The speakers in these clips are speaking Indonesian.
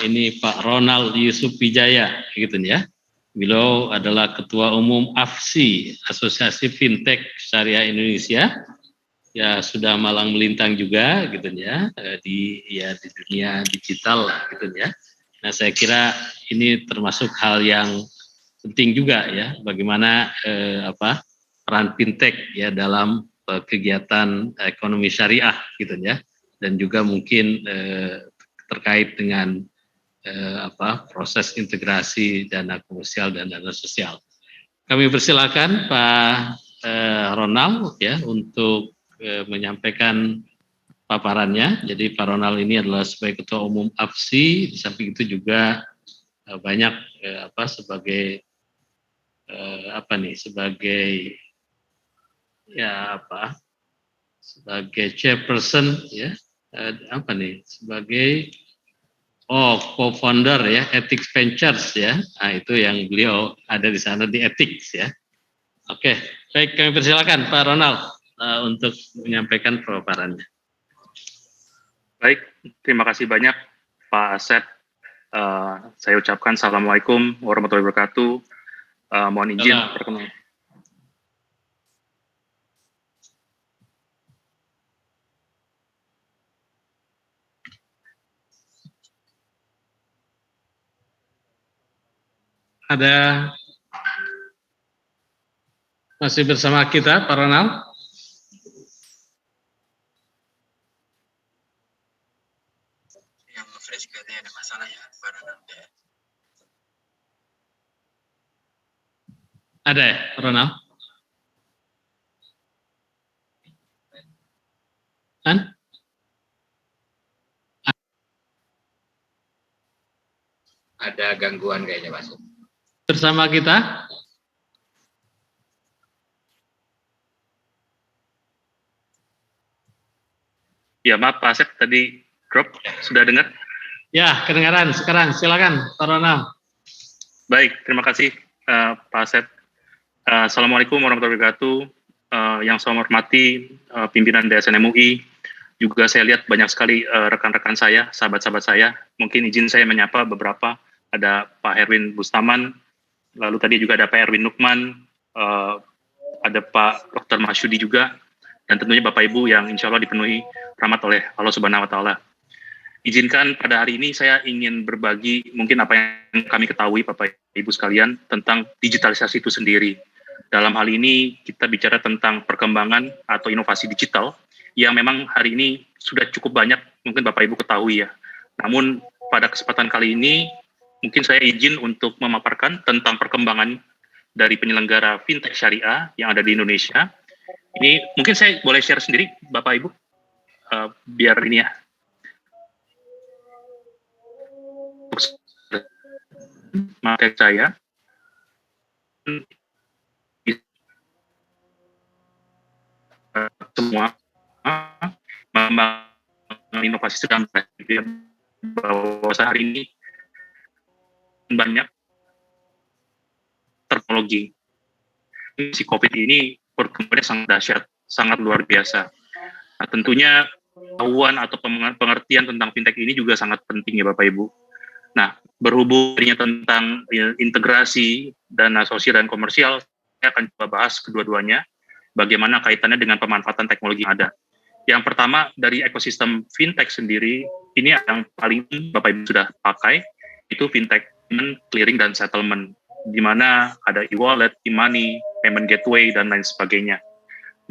ini Pak Ronald Yusuf Wijaya, gitu ya. Beliau adalah Ketua Umum AFSI, Asosiasi Fintech Syariah Indonesia. Ya sudah malang melintang juga, gitu ya, di dunia digital lah, gitu ya. Nah, saya kira ini termasuk hal yang penting juga ya, bagaimana peran fintech ya dalam kegiatan ekonomi syariah, gitu ya, dan juga mungkin terkait dengan proses integrasi dana komersial dan dana sosial. Kami persilakan Pak Ronald ya untuk menyampaikan paparannya. Jadi Pak Ronald ini adalah sebagai Ketua Umum AFSI, di samping itu juga banyak sebagai sebagai chairperson ya, sebagai co-founder ya, Ethics Ventures ya. Nah, itu yang beliau ada di sana di Ethics ya. Oke, baik, kami persilakan Pak Ronald untuk menyampaikan paparannya. Baik, terima kasih banyak Pak Asep. Saya ucapkan Assalamualaikum warahmatullahi wabarakatuh. Mohon izin perkenalan. Ada masih bersama kita Pak Ronald? Yang fresh kayaknya ada masalah ya Pak Ronald. Ada ya Pak Ronald? Kan? Ada gangguan kayaknya Mas. Bersama kita? Ya maaf Pak Asep tadi drop, sudah dengar? Ya, kedengaran sekarang. Silakan Pak Ronald. Baik, terima kasih Pak Asep. Assalamualaikum warahmatullahi wabarakatuh. Yang saya hormati pimpinan DSN MUI, juga saya lihat banyak sekali rekan-rekan saya, sahabat-sahabat saya. Mungkin izin saya menyapa beberapa. Ada Pak Herwin Bustaman, lalu tadi juga ada Pak Erwin Nukman, ada Pak Dr. Masyudi juga, dan tentunya Bapak Ibu yang insya Allah dipenuhi rahmat oleh Allah Subhanahu Wa Taala. Izinkan pada hari ini saya ingin berbagi mungkin apa yang kami ketahui Bapak Ibu sekalian tentang digitalisasi itu sendiri. Dalam hal ini kita bicara tentang perkembangan atau inovasi digital yang memang hari ini sudah cukup banyak mungkin Bapak Ibu ketahui ya. Namun pada kesempatan kali ini mungkin saya izin untuk memaparkan tentang perkembangan dari penyelenggara fintech syariah yang ada di Indonesia. Ini mungkin saya boleh share sendiri Bapak Ibu, biar ini ya. Maka saya semua membangun inovasi sedang bahwa sehari ini banyak teknologi. Si COVID ini perkembangannya sangat dahsyat, sangat luar biasa. Nah, tentunya pengetahuan atau pengertian tentang fintech ini juga sangat penting ya Bapak Ibu. Nah, berhubungnya tentang integrasi dana sosial dan komersial, saya akan coba bahas kedua-duanya, bagaimana kaitannya dengan pemanfaatan teknologi yang ada. Yang pertama, dari ekosistem fintech sendiri, ini yang paling Bapak Ibu sudah pakai, itu fintech clearing dan settlement, di mana ada e-wallet, e-money, payment gateway, dan lain sebagainya.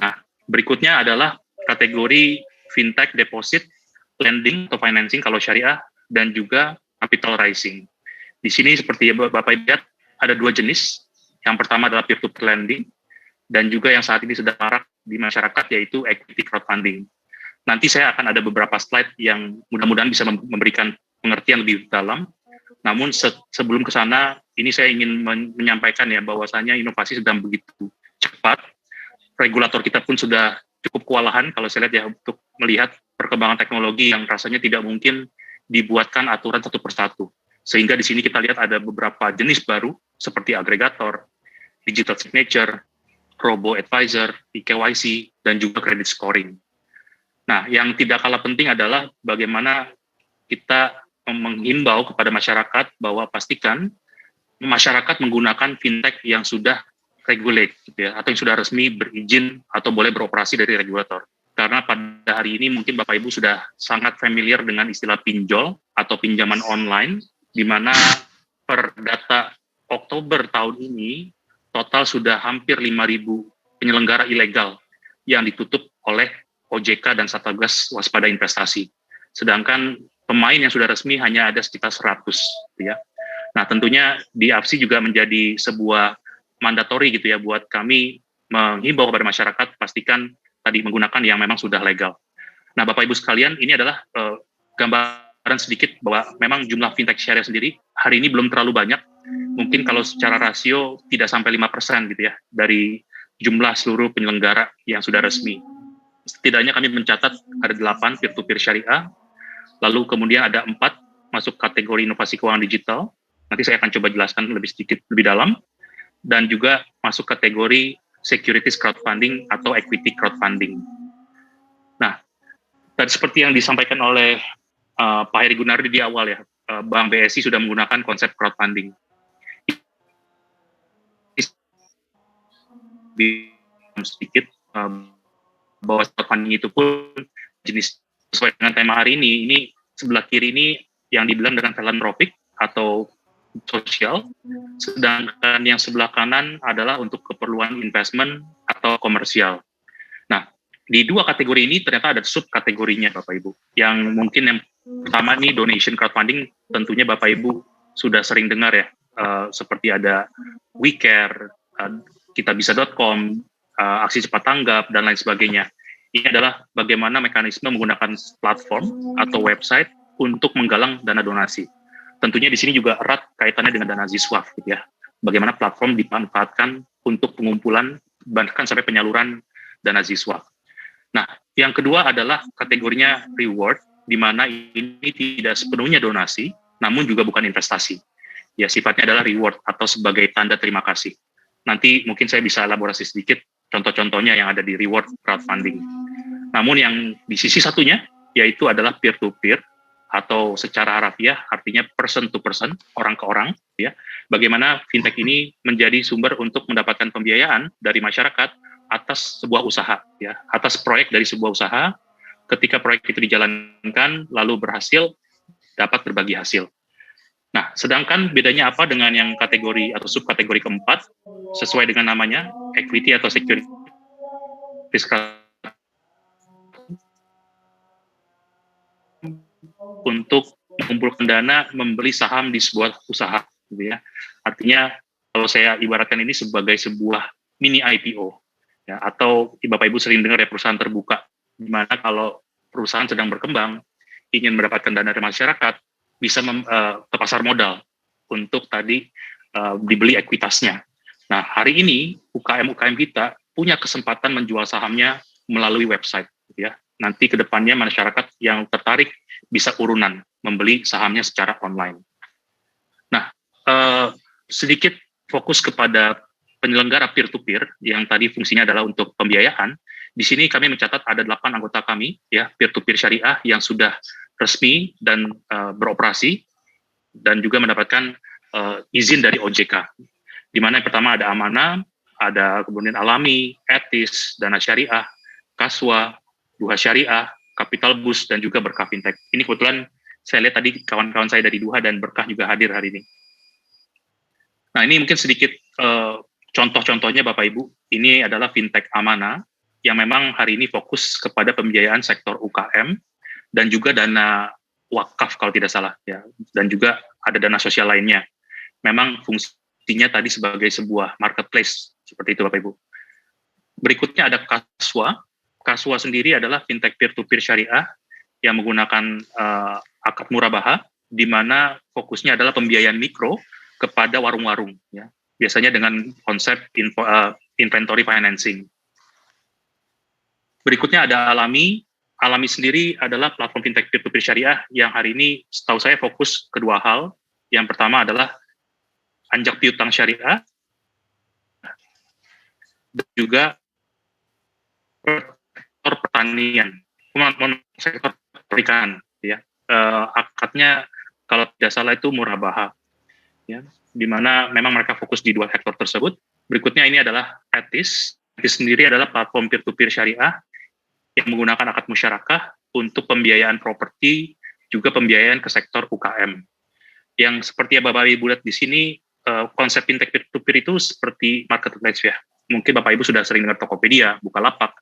Nah, berikutnya adalah kategori fintech deposit, lending atau financing kalau syariah, dan juga capital rising. Di sini seperti Bapak lihat ada dua jenis. Yang pertama adalah peer-to-peer lending dan juga yang saat ini sedang marak di masyarakat yaitu equity crowdfunding. Nanti saya akan ada beberapa slide yang mudah-mudahan bisa memberikan pengertian lebih dalam. Namun sebelum ke sana, ini saya ingin menyampaikan ya bahwasanya inovasi sedang begitu cepat. Regulator kita pun sudah cukup kewalahan kalau saya lihat ya untuk melihat perkembangan teknologi yang rasanya tidak mungkin dibuatkan aturan satu persatu. Sehingga di sini kita lihat ada beberapa jenis baru seperti agregator, digital signature, robo-advisor, KYC, dan juga credit scoring. Nah, yang tidak kalah penting adalah bagaimana kita menghimbau kepada masyarakat bahwa pastikan masyarakat menggunakan fintech yang sudah regulate, gitu ya, atau yang sudah resmi berizin atau boleh beroperasi dari regulator. Karena pada hari ini mungkin Bapak Ibu sudah sangat familiar dengan istilah pinjol atau pinjaman online, di mana per data Oktober tahun ini total sudah hampir 5.000 penyelenggara ilegal yang ditutup oleh OJK dan Satgas Waspada Investasi. Sedangkan pemain yang sudah resmi hanya ada sekitar 100, gitu ya. Nah, tentunya di APSI juga menjadi sebuah mandatori gitu ya buat kami menghimbau kepada masyarakat pastikan tadi menggunakan yang memang sudah legal. Nah, Bapak Ibu sekalian, ini adalah gambaran sedikit bahwa memang jumlah fintech syariah sendiri hari ini belum terlalu banyak. Mungkin kalau secara rasio tidak sampai 5% gitu ya dari jumlah seluruh penyelenggara yang sudah resmi. Setidaknya kami mencatat ada 8 peer-to-peer syariah, lalu kemudian ada 4 masuk kategori inovasi keuangan digital. Nanti saya akan coba jelaskan lebih sedikit lebih dalam. Dan juga masuk kategori securities crowdfunding atau equity crowdfunding. Nah, dan seperti yang disampaikan oleh Pak Heri Gunardi di awal ya, Bank BSI sudah menggunakan konsep crowdfunding. Sedikit bahwa crowdfunding itu pun jenis sesuai dengan tema hari ini sebelah kiri ini yang dibilang dengan philanthropic atau sosial, sedangkan yang sebelah kanan adalah untuk keperluan investment atau komersial. Nah, di dua kategori ini ternyata ada subkategorinya Bapak Ibu. Yang mungkin yang pertama nih donation crowdfunding, tentunya Bapak Ibu sudah sering dengar ya, seperti ada WeCare, kitabisa.com, aksi cepat tanggap, dan lain sebagainya. Ini adalah bagaimana mekanisme menggunakan platform atau website untuk menggalang dana donasi. Tentunya di sini juga erat kaitannya dengan dana Ziswaf, gitu ya. Bagaimana platform dimanfaatkan untuk pengumpulan bahkan sampai penyaluran dana Ziswaf. Nah, yang kedua adalah kategorinya reward, di mana ini tidak sepenuhnya donasi, namun juga bukan investasi. Ya, sifatnya adalah reward atau sebagai tanda terima kasih. Nanti mungkin saya bisa elaborasi sedikit contoh-contohnya yang ada di reward crowdfunding. Namun yang di sisi satunya, yaitu adalah peer-to-peer, atau secara harafiah artinya person to person, orang ke orang, ya. Bagaimana fintech ini menjadi sumber untuk mendapatkan pembiayaan dari masyarakat atas sebuah usaha, ya, atas proyek dari sebuah usaha. Ketika proyek itu dijalankan lalu berhasil, dapat berbagi hasil. Nah, sedangkan bedanya apa dengan yang kategori atau subkategori keempat, sesuai dengan namanya, equity atau security untuk mengumpulkan dana membeli saham di sebuah usaha, gitu ya. Artinya kalau saya ibaratkan ini sebagai sebuah mini IPO, ya, atau Bapak Ibu sering dengar ya perusahaan terbuka, di mana kalau perusahaan sedang berkembang, ingin mendapatkan dana dari masyarakat, bisa ke pasar modal untuk tadi dibeli ekuitasnya. Nah, hari ini UKM-UKM kita punya kesempatan menjual sahamnya melalui website, gitu ya. Nanti ke depannya masyarakat yang tertarik bisa urunan membeli sahamnya secara online. Nah, sedikit fokus kepada penyelenggara peer-to-peer yang tadi fungsinya adalah untuk pembiayaan. Di sini kami mencatat ada 8 anggota kami, ya, peer-to-peer syariah yang sudah resmi dan beroperasi dan juga mendapatkan izin dari OJK. Di mana yang pertama ada Amanah, ada kemudian Alami, Etis, Dana Syariah, Kaswa, Duha Syariah, Capital Boost, dan juga Berkah Fintech. Ini kebetulan saya lihat tadi kawan-kawan saya dari Duha dan Berkah juga hadir hari ini. Nah, ini mungkin sedikit contoh-contohnya Bapak Ibu. Ini adalah Fintech Amanah yang memang hari ini fokus kepada pembiayaan sektor UKM dan juga dana wakaf kalau tidak salah, ya, dan juga ada dana sosial lainnya. Memang fungsinya tadi sebagai sebuah marketplace seperti itu Bapak Ibu. Berikutnya ada Kaswa. Kaswa sendiri adalah fintech peer-to-peer syariah yang menggunakan akad murabaha, di mana fokusnya adalah pembiayaan mikro kepada warung-warung, ya, biasanya dengan konsep inventory financing. Berikutnya ada Alami. Alami sendiri adalah platform fintech peer-to-peer syariah yang hari ini setahu saya fokus kedua hal. Yang pertama adalah anjak piutang syariah, dan juga sektor pertanian, sektor perikanan, ya. Akadnya kalau tidak salah itu Murabaha, ya, di mana memang mereka fokus di dua sektor tersebut. Berikutnya ini adalah Etis. Etis sendiri adalah platform peer-to-peer syariah yang menggunakan akad musyarakah untuk pembiayaan properti, juga pembiayaan ke sektor UKM. Yang seperti yang Bapak Ibu lihat di sini, konsep fintech peer-to-peer itu seperti marketplace ya. Mungkin Bapak Ibu sudah sering dengar Tokopedia, Bukalapak,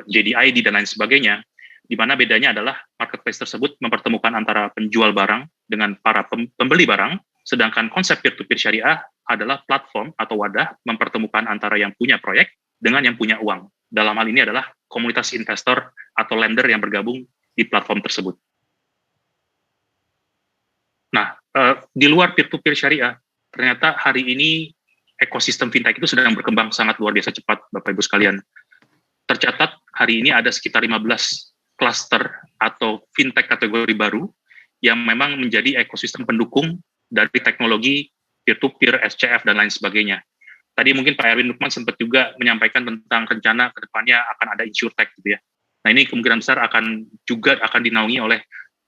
JDID, dan lain sebagainya, di mana bedanya adalah marketplace tersebut mempertemukan antara penjual barang dengan para pembeli barang, sedangkan konsep peer-to-peer syariah adalah platform atau wadah mempertemukan antara yang punya proyek dengan yang punya uang. Dalam hal ini adalah komunitas investor atau lender yang bergabung di platform tersebut. Nah, di luar peer-to-peer syariah, ternyata hari ini ekosistem fintech itu sedang berkembang sangat luar biasa cepat, Bapak Ibu sekalian. Tercatat hari ini ada sekitar 15 klaster atau fintech kategori baru yang memang menjadi ekosistem pendukung dari teknologi peer-to-peer, SCF, dan lain sebagainya. Tadi mungkin Pak Erwin Lukman sempat juga menyampaikan tentang rencana ke depannya akan ada insurtech gitu ya. Nah, ini kemungkinan besar akan dinaungi oleh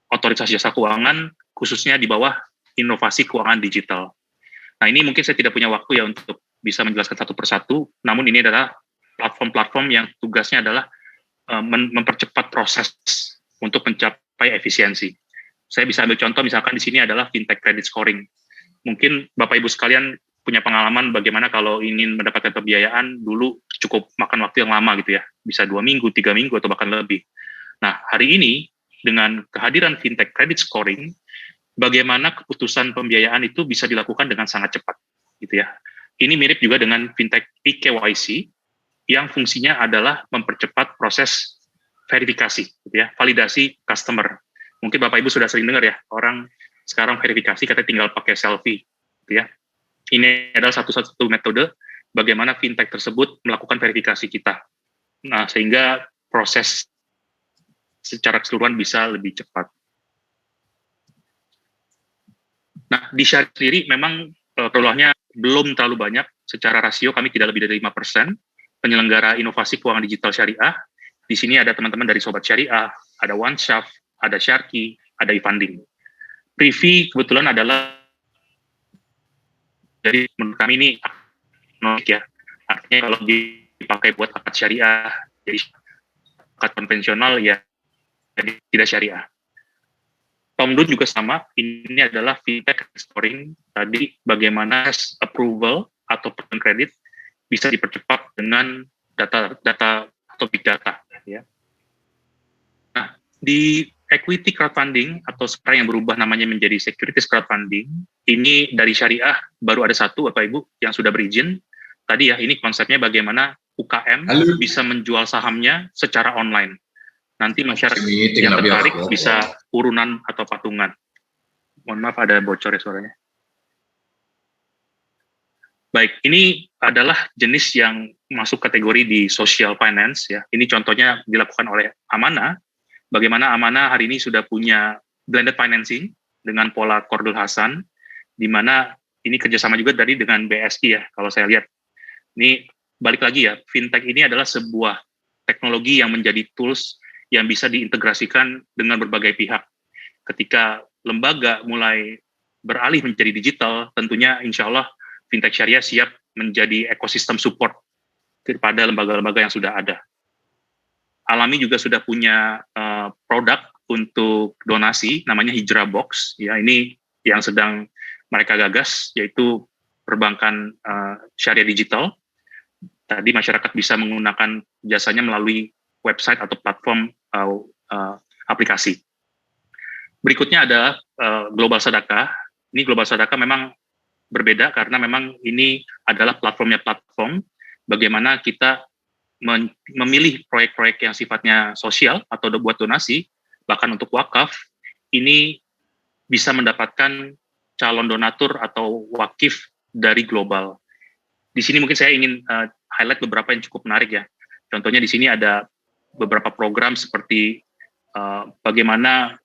otoritas jasa keuangan, khususnya di bawah inovasi keuangan digital. Nah, ini mungkin saya tidak punya waktu ya untuk bisa menjelaskan satu persatu, namun ini adalah platform-platform yang tugasnya adalah mempercepat proses untuk mencapai efisiensi. Saya bisa ambil contoh, misalkan di sini adalah fintech credit scoring. Mungkin Bapak Ibu sekalian punya pengalaman bagaimana kalau ingin mendapatkan pembiayaan, dulu cukup makan waktu yang lama gitu ya, bisa 2 minggu, 3 minggu, atau bahkan lebih. Nah, hari ini, dengan kehadiran fintech credit scoring, bagaimana keputusan pembiayaan itu bisa dilakukan dengan sangat cepat, gitu ya. Ini mirip juga dengan fintech eKYC, yang fungsinya adalah mempercepat proses verifikasi, gitu ya, validasi customer. Mungkin Bapak Ibu sudah sering dengar ya, orang sekarang verifikasi katanya tinggal pakai selfie, gitu ya. Ini adalah satu metode bagaimana fintech tersebut melakukan verifikasi kita. Nah, sehingga proses secara keseluruhan bisa lebih cepat. Nah, di Syariah sendiri memang peluangnya belum terlalu banyak. Secara rasio kami tidak lebih dari 5% penyelenggara inovasi keuangan digital syariah. Di sini ada teman-teman dari Sobat Syariah, ada OneShaft, ada Sharky, ada eFunding. Privy kebetulan adalah, jadi menurut kami ini unik ya. Artinya kalau dipakai buat akad syariah, jadi akad konvensional ya jadi tidak syariah. Tomdun juga sama, ini adalah fintech scoring, tadi bagaimana approval atau permohonan kredit bisa dipercepat dengan data atau big data. Ya. Nah, di equity crowdfunding atau sekarang yang berubah namanya menjadi securities crowdfunding, ini dari syariah baru ada satu, Bapak Ibu, yang sudah berizin. Tadi ya, ini konsepnya bagaimana UKM bisa menjual sahamnya secara online. Nanti masyarakat yang tertarik bisa urunan atau patungan. Mohon maaf ada bocor ya suaranya. Baik, ini adalah jenis yang masuk kategori di social finance ya. Ini contohnya dilakukan oleh Amanah. Bagaimana Amanah hari ini sudah punya blended financing dengan pola Kordul Hasan, di mana ini kerjasama juga dari dengan BSI ya. Kalau saya lihat, ini balik lagi ya, fintech ini adalah sebuah teknologi yang menjadi tools yang bisa diintegrasikan dengan berbagai pihak. Ketika lembaga mulai beralih menjadi digital, tentunya insya Allah fintech syariah siap menjadi ekosistem support kepada lembaga-lembaga yang sudah ada. Alami juga sudah punya produk untuk donasi, namanya Hijrah Box. Ya, ini yang sedang mereka gagas, yaitu perbankan syariah digital. Tadi masyarakat bisa menggunakan jasanya melalui website atau platform aplikasi. Berikutnya ada Global Sadaqah. Ini Global Sadaqah memang berbeda karena memang ini adalah platformnya platform bagaimana kita memilih proyek-proyek yang sifatnya sosial atau buat donasi, bahkan untuk wakaf, ini bisa mendapatkan calon donatur atau wakif dari global. Di sini mungkin saya ingin highlight beberapa yang cukup menarik ya. Contohnya di sini ada beberapa program seperti bagaimana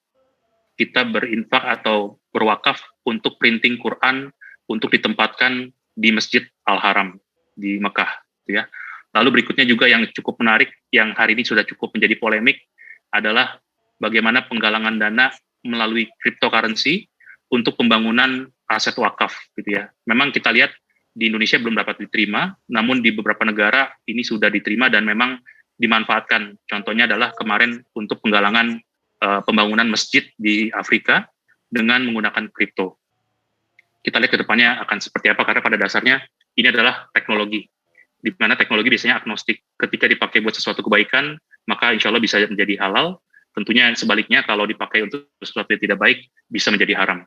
kita berinfak atau berwakaf untuk printing Quran untuk ditempatkan di Masjid Al-Haram di Mekah, gitu ya. Lalu berikutnya juga yang cukup menarik, yang hari ini sudah cukup menjadi polemik, adalah bagaimana penggalangan dana melalui cryptocurrency untuk pembangunan aset wakaf gitu ya. Memang kita lihat di Indonesia belum dapat diterima, namun di beberapa negara ini sudah diterima dan memang dimanfaatkan. Contohnya adalah kemarin untuk penggalangan pembangunan masjid di Afrika dengan menggunakan kripto. Kita lihat ke depannya akan seperti apa, karena pada dasarnya ini adalah teknologi, di mana teknologi biasanya agnostik. Ketika dipakai buat sesuatu kebaikan, maka insya Allah bisa menjadi halal. Tentunya sebaliknya, kalau dipakai untuk sesuatu yang tidak baik, bisa menjadi haram.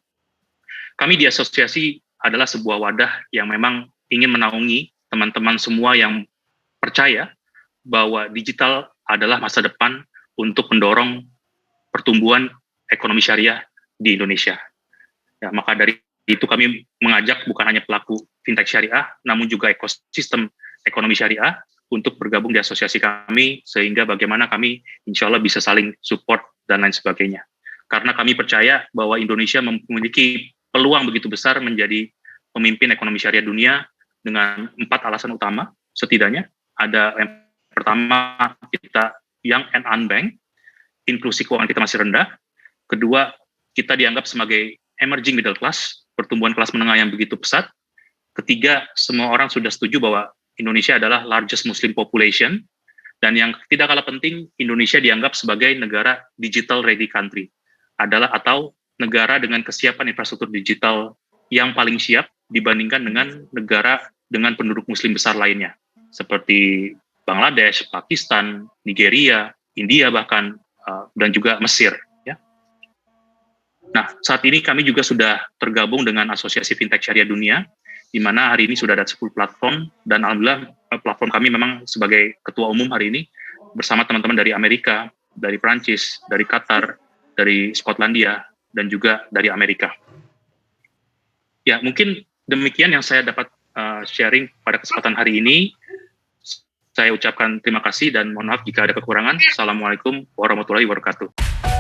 Kami di asosiasi adalah sebuah wadah yang memang ingin menaungi teman-teman semua yang percaya bahwa digital adalah masa depan untuk mendorong pertumbuhan ekonomi syariah di Indonesia. Ya, maka dari itu kami mengajak bukan hanya pelaku fintech syariah, namun juga ekosistem ekonomi syariah untuk bergabung di asosiasi kami, sehingga bagaimana kami insya Allah bisa saling support dan lain sebagainya. Karena kami percaya bahwa Indonesia memiliki peluang begitu besar menjadi pemimpin ekonomi syariah dunia dengan 4 alasan utama. Setidaknya ada yang pertama, kita young and unbanked, inklusi keuangan kita masih rendah. Kedua, kita dianggap sebagai emerging middle class, pertumbuhan kelas menengah yang begitu pesat. Ketiga, semua orang sudah setuju bahwa Indonesia adalah largest Muslim population. Dan yang tidak kalah penting, Indonesia dianggap sebagai negara digital ready country, adalah atau negara dengan kesiapan infrastruktur digital yang paling siap dibandingkan dengan negara dengan penduduk muslim besar lainnya, seperti Bangladesh, Pakistan, Nigeria, India bahkan, dan juga Mesir. Ya. Nah, saat ini kami juga sudah tergabung dengan Asosiasi Fintech Syariah Dunia, di mana hari ini sudah ada 10 platform, dan alhamdulillah platform kami memang sebagai ketua umum hari ini, bersama teman-teman dari Amerika, dari Prancis, dari Qatar, dari Skotlandia, dan juga dari Amerika. Ya, mungkin demikian yang saya dapat sharing pada kesempatan hari ini. Saya ucapkan terima kasih dan mohon maaf jika ada kekurangan. Assalamualaikum warahmatullahi wabarakatuh.